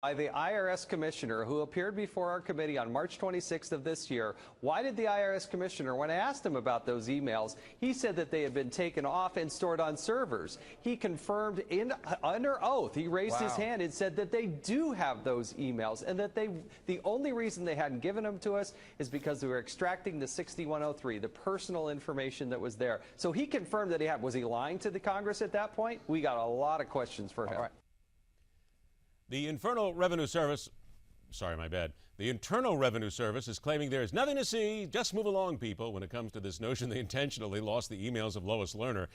By the IRS commissioner who appeared before our committee on March 26th of this year. Why did the IRS commissioner, when I asked him about those emails, he said that they had been taken off and stored on servers. He confirmed under oath, he raised his hand and said that they do have those emails and that the only reason they hadn't given them to us is because we were extracting the 6103, the personal information that was there. So he confirmed that he had. Was he lying to the Congress at that point? We got a lot of questions for him. All right. The Internal Revenue Service, the Internal Revenue Service is claiming there is nothing to see. Just move along, people, when it comes to this notion they intentionally lost the emails of Lois Lerner.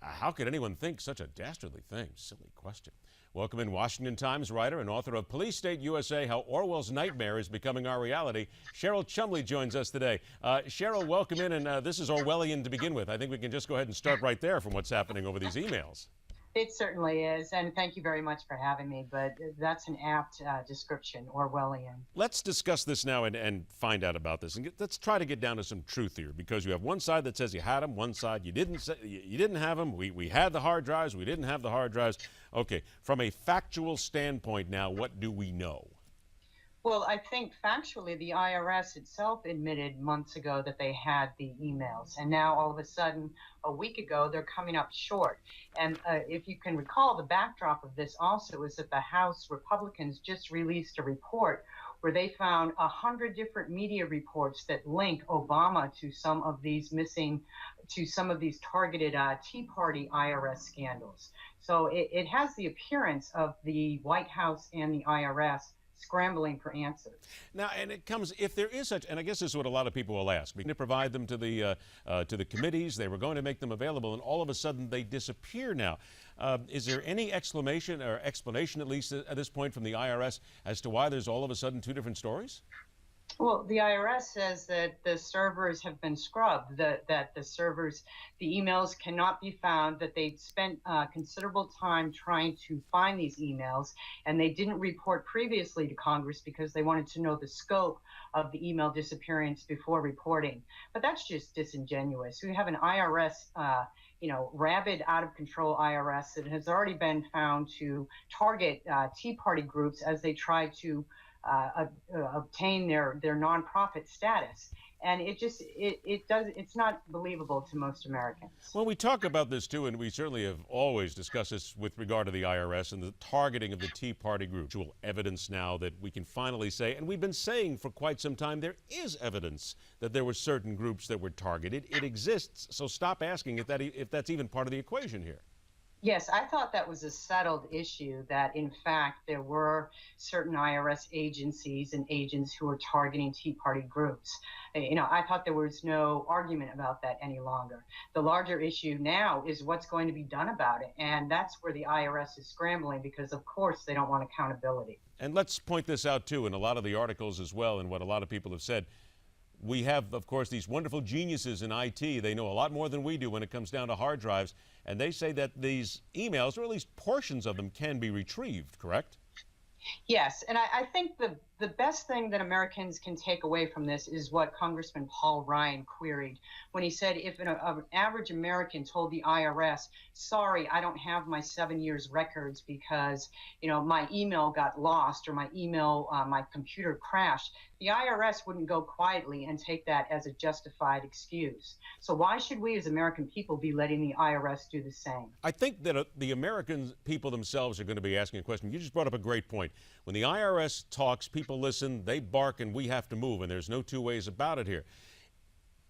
How could anyone think such a dastardly thing? Silly question. Welcome in Washington Times writer and author of Police State USA, How Orwell's Nightmare is Becoming Our Reality. Cheryl Chumley joins us today. Cheryl, welcome in, and this is Orwellian to begin with. I think we can just go ahead and start right there from what's happening over these emails. It certainly is, and thank you very much for having me, but that's an apt description, Orwellian. Let's discuss this now and find out about this, and let's try to get down to some truth here, because you have one side that says you had them, one side you didn't have them, we had the hard drives, we didn't have the hard drives. Okay, from a factual standpoint now, what do we know? Well, I think factually the IRS itself admitted months ago that they had the emails, and now all of a sudden, a week ago, they're coming up short. And if you can recall, the backdrop of this also is that the House Republicans just released a report where they found 100 different media reports that link Obama to some of these targeted Tea Party IRS scandals. So it has the appearance of the White House and the IRS scrambling for answers. Now, and it comes, if there is such, and I guess this is what a lot of people will ask, we're going to provide them to the committees, they were going to make them available, and all of a sudden they disappear now. Is there any explanation, or explanation at least at this point from the IRS, as to why there's all of a sudden two different stories? Well, the IRS says that the servers have been scrubbed, that the emails cannot be found, that they spent considerable time trying to find these emails, and they didn't report previously to Congress because they wanted to know the scope of the email disappearance before reporting. But that's just disingenuous. We have an IRS, rabid, out of control IRS that has already been found to target Tea Party groups as they try to obtain their nonprofit status, and it's not believable to most Americans. Well, we talk about this too, and we certainly have always discussed this with regard to the IRS and the targeting of the Tea Party group. Actual evidence now that we can finally say, and we've been saying for quite some time, there is evidence that there were certain groups that were targeted. It exists, so stop asking if that's even part of the equation here. Yes, I thought that was a settled issue, that in fact there were certain IRS agencies and agents who were targeting Tea Party groups. I thought there was no argument about that any longer. The larger issue now is what's going to be done about it, and that's where the IRS is scrambling, because of course they don't want accountability. And let's point this out too in a lot of the articles as well, and what a lot of people have said. We have, of course, these wonderful geniuses in IT. They know a lot more than we do when it comes down to hard drives. And they say that these emails, or at least portions of them, can be retrieved, correct? Yes, and I think the best thing that Americans can take away from this is what Congressman Paul Ryan queried when he said, if an average American told the IRS, sorry, I don't have my 7 years records because my email got lost, or my computer crashed, the IRS wouldn't go quietly and take that as a justified excuse. So why should we as American people be letting the IRS do the same? I think that the American people themselves are going to be asking a question. You just brought up a great point. When the IRS talks, people listen, they bark, and we have to move, and there's no two ways about it here.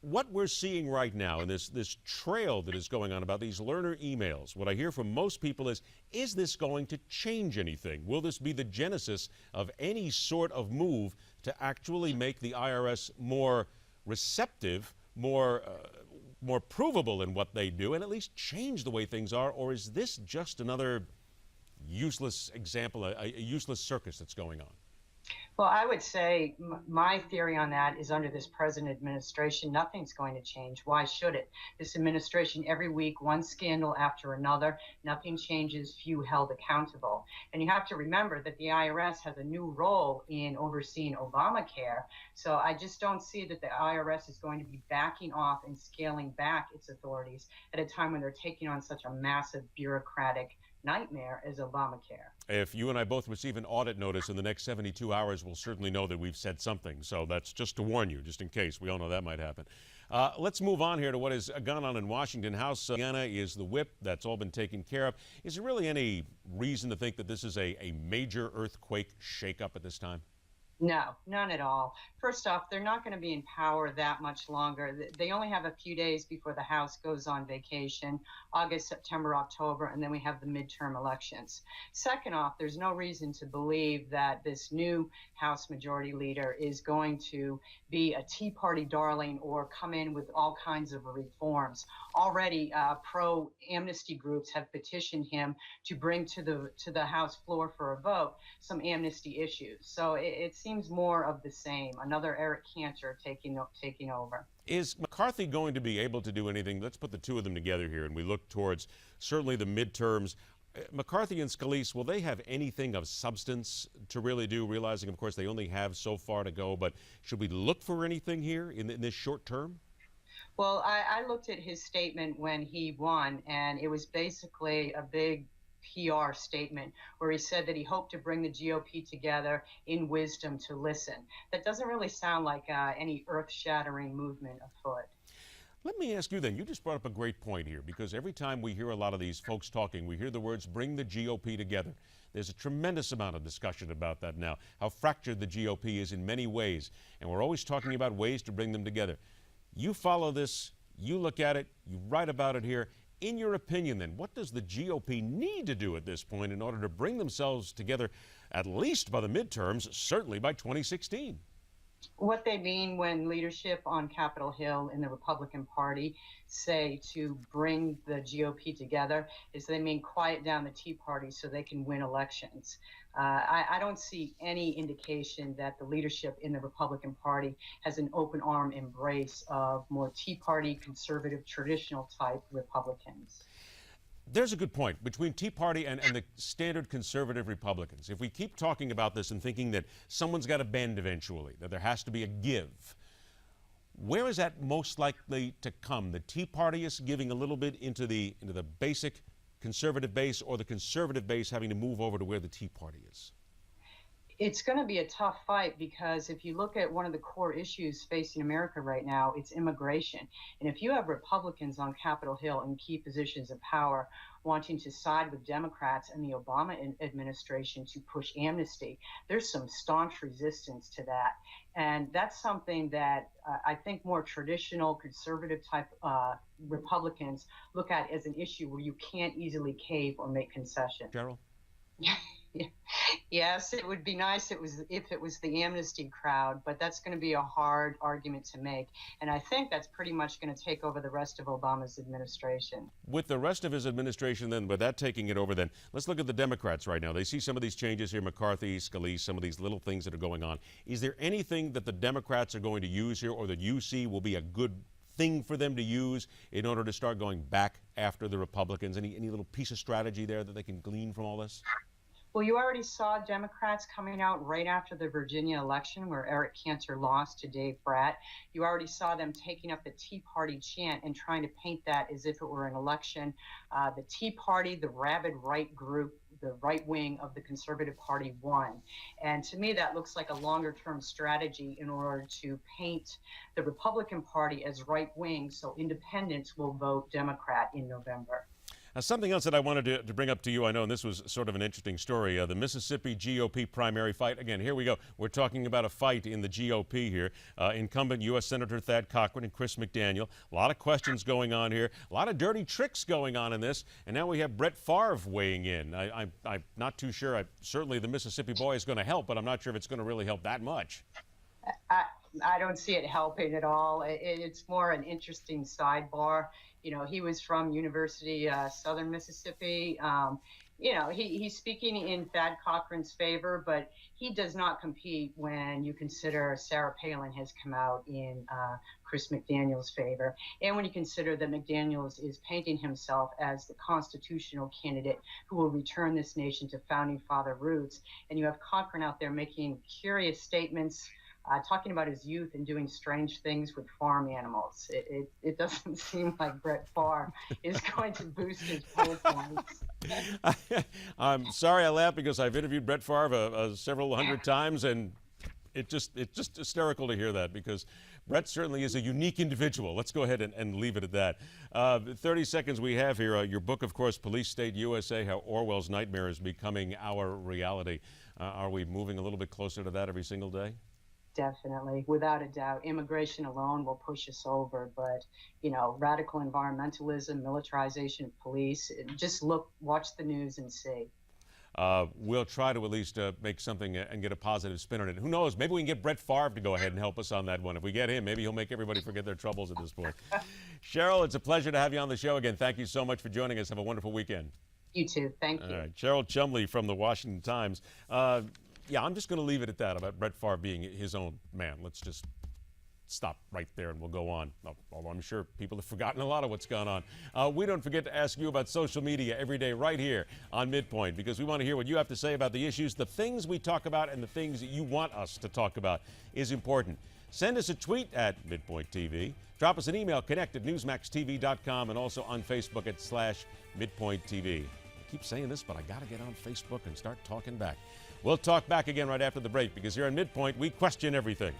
What we're seeing right now in this trail that is going on about these Lerner emails, what I hear from most people is this going to change anything? Will this be the genesis of any sort of move to actually make the IRS more receptive, more provable in what they do, and at least change the way things are? Or is this just another useless example, a useless circus that's going on? Well, I would say my theory on that is under this present administration, nothing's going to change. Why should it? This administration, every week, one scandal after another, nothing changes, few held accountable. And you have to remember that the IRS has a new role in overseeing Obamacare. So I just don't see that the IRS is going to be backing off and scaling back its authorities at a time when they're taking on such a massive bureaucratic nightmare as Obamacare. If you and I both receive an audit notice in the next 72 hours, we'll certainly know that we've said something. So that's just to warn you, just in case. We all know that might happen. Let's move on here to what has gone on in Washington. House Indiana is the whip. That's all been taken care of. Is there really any reason to think that this is a major earthquake shakeup at this time? No, none at all. First off, they're not going to be in power that much longer. They only have a few days before the House goes on vacation, August, September, October, and then we have the midterm elections. Second off, there's no reason to believe that this new House Majority Leader is going to be a Tea Party darling or come in with all kinds of reforms. Already, pro-amnesty groups have petitioned him to bring to the House floor for a vote some amnesty issues. So it seems more of the same. Another Eric Cantor taking over. Is McCarthy going to be able to do anything? Let's put the two of them together here and we look towards certainly the midterms. McCarthy and Scalise, will they have anything of substance to really do, realizing, of course, they only have so far to go, but should we look for anything here in this short term? Well, I looked at his statement when he won, and it was basically a big PR statement where he said that he hoped to bring the GOP together in wisdom to listen. That doesn't really sound like any earth-shattering movement afoot. Let me ask you then, you just brought up a great point here, because every time we hear a lot of these folks talking, we hear the words, bring the GOP together. There's a tremendous amount of discussion about that now, how fractured the GOP is in many ways, and we're always talking about ways to bring them together. You follow this, you look at it, you write about it here. In your opinion then, what does the GOP need to do at this point in order to bring themselves together, at least by the midterms, certainly by 2016? What they mean when leadership on Capitol Hill in the Republican Party say to bring the GOP together is they mean quiet down the Tea Party so they can win elections. I don't see any indication that the leadership in the Republican Party has an open arm embrace of more Tea Party, conservative, traditional type Republicans. There's a good point between Tea Party and the standard conservative Republicans. If we keep talking about this and thinking that someone's got to bend eventually, that there has to be a give, where is that most likely to come? The Tea Party is giving a little bit into the basic conservative base, or the conservative base having to move over to where the Tea Party is? It's going to be a tough fight because if you look at one of the core issues facing America right now, it's immigration. And if you have Republicans on Capitol Hill in key positions of power wanting to side with Democrats and the Obama administration to push amnesty, there's some staunch resistance to that. And that's something that I think more traditional conservative type Republicans look at as an issue where you can't easily cave or make concessions. Cheryl? Yes, it would be nice if it was the amnesty crowd, but that's going to be a hard argument to make. And I think that's pretty much going to take over the rest of Obama's administration. With the rest of his administration, then, with that taking it over, then, let's look at the Democrats right now. They see some of these changes here, McCarthy, Scalise, some of these little things that are going on. Is there anything that the Democrats are going to use here, or that you see will be a good thing for them to use in order to start going back after the Republicans? Any little piece of strategy there that they can glean from all this? Well, you already saw Democrats coming out right after the Virginia election where Eric Cantor lost to Dave Bratt. You already saw them taking up the Tea Party chant and trying to paint that as if it were an election. The Tea Party, the rabid right group, the right wing of the Conservative Party won. And to me, that looks like a longer-term strategy in order to paint the Republican Party as right wing so independents will vote Democrat in November. Something else that I wanted to bring up to you, I know, and this was sort of an interesting story, the Mississippi GOP primary fight. Again, here we go. We're talking about a fight in the GOP here. Incumbent U.S. Senator Thad Cochran and Chris McDaniel. A lot of questions going on here. A lot of dirty tricks going on in this. And now we have Brett Favre weighing in. I'm not too sure. Certainly the Mississippi boy is going to help, but I'm not sure if it's going to really help that much. I don't see it helping at all. It's more an interesting sidebar. You know, he was from University Southern Mississippi. You know, he's speaking in Thad Cochran's favor, but he does not compete when you consider Sarah Palin has come out in Chris McDaniel's favor. And when you consider that McDaniels is painting himself as the constitutional candidate who will return this nation to founding father roots. And you have Cochran out there making curious statements talking about his youth and doing strange things with farm animals. It doesn't seem like Brett Favre is going to boost his poll points. I'm sorry I laugh because I've interviewed Brett Favre several hundred times, and it's just hysterical to hear that, because Brett certainly is a unique individual. Let's go ahead and leave it at that. 30 seconds we have here. Your book, of course, Police State USA, How Orwell's Nightmare is Becoming Our Reality. Are we moving a little bit closer to that every single day? Definitely, without a doubt. Immigration alone will push us over, but radical environmentalism, militarization of police, just watch the news and see. We'll try to at least make something and get a positive spin on it. Who knows? Maybe we can get Brett Favre to go ahead and help us on that one. If we get him, maybe he'll make everybody forget their troubles at this point. Cheryl, it's a pleasure to have you on the show again. Thank you so much for joining us. Have a wonderful weekend. You too. Thank you. All right. Cheryl Chumley from the Washington Times. Yeah, I'm just going to leave it at that about Brett Favre being his own man. Let's just stop right there and we'll go on. Although I'm sure people have forgotten a lot of what's gone on. We don't forget to ask you about social media every day right here on MidPoint, because we want to hear what you have to say about the issues. The things we talk about and the things that you want us to talk about is important. Send us a tweet at MidPoint TV. Drop us an email, connect@newsmaxtv.com, and also on Facebook at /MidPointTV. I keep saying this, but I got to get on Facebook and start talking back. We'll talk back again right after the break, because here on MidPoint, we question everything.